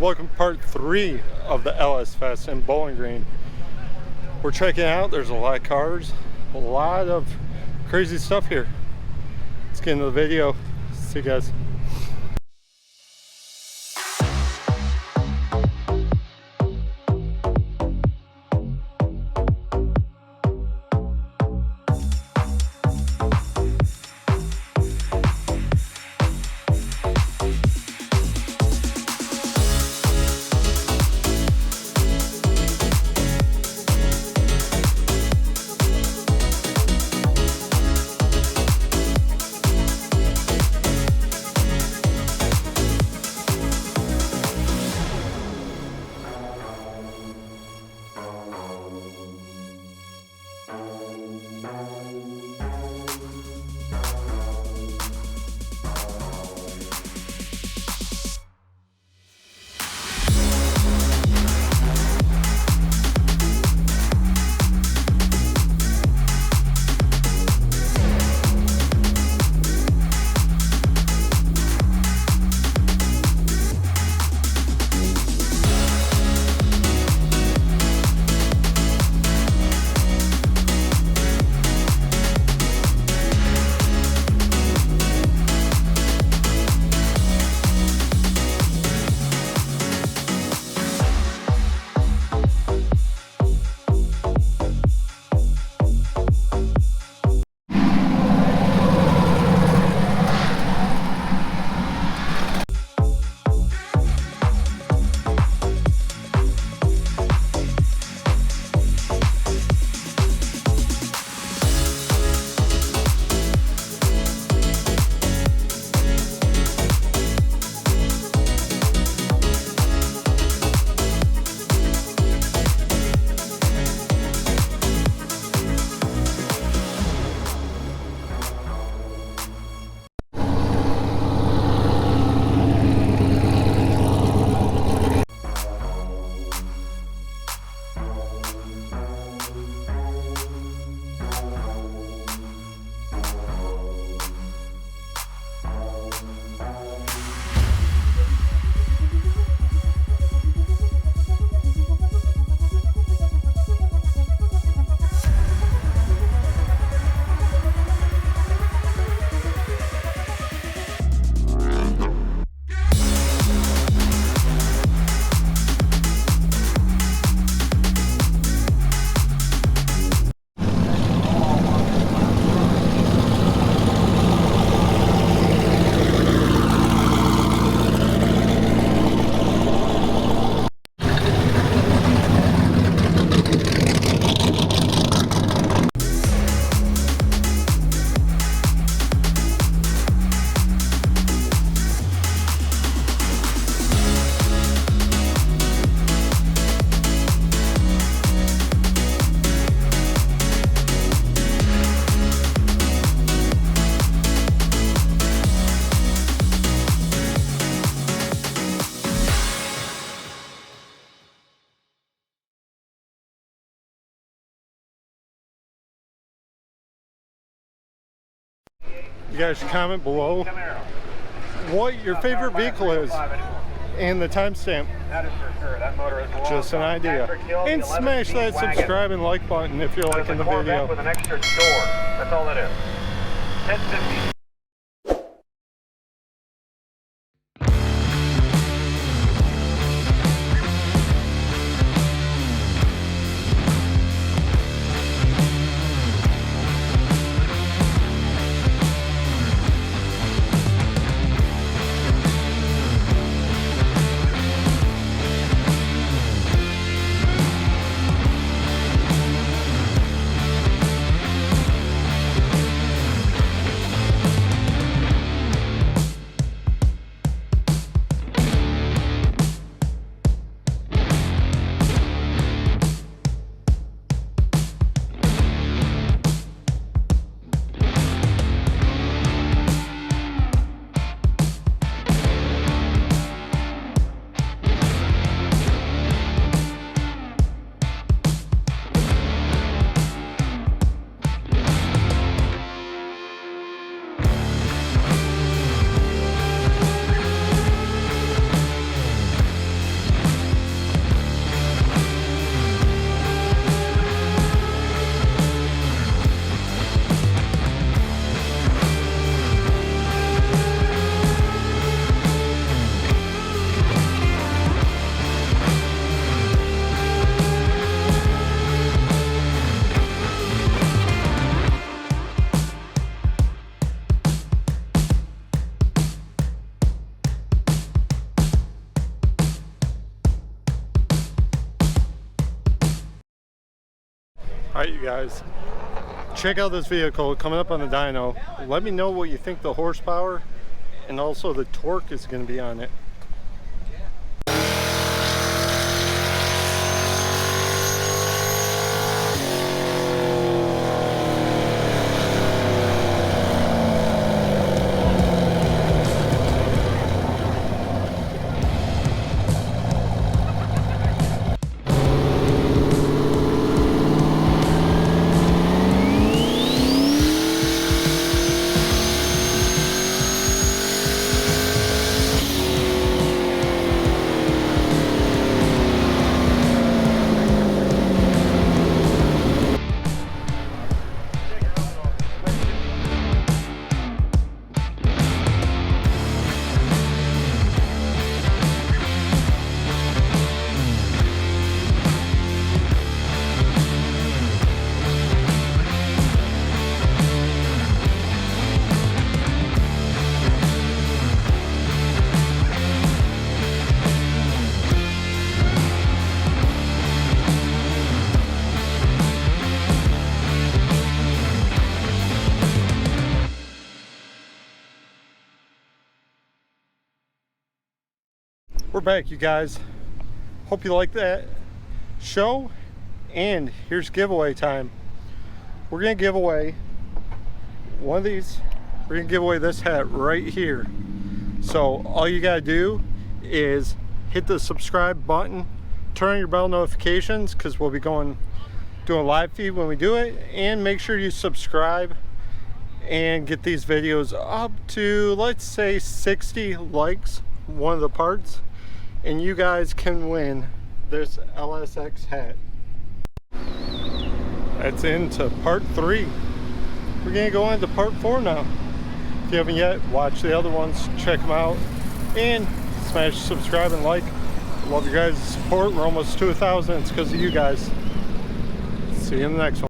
Welcome to part 3 of the Lsfest in Bowling Green. We're checking out, there's a lot of cars, a lot of crazy stuff here. Let's get into the video. See you guys. You guys should comment below what your favorite vehicle is and the timestamp. That is for sure. That motor is just an idea. And smash that subscribe and like button if you're liking the video. With an extra door. That's all it is. 1050. Alright, you guys, check out this vehicle coming up on the dyno. Let me know what you think the horsepower and also the torque is going to be on it. We're back, you guys. Hope you like that show. And here's giveaway time. We're gonna give away one of these. We're gonna give away this hat right here. So all you gotta do is hit the subscribe button, turn on your bell notifications, because we'll be doing a live feed when we do it, and make sure you subscribe and get these videos up to, let's say, 60 likes, one of the parts, and you guys can win this LSX hat. That's into part 3. We're gonna go on to part 4 now. If you haven't yet, watch the other ones, check them out, and smash subscribe and like. Love your guys' support. We're almost to 1,000. It's because of you guys. See you in the next one.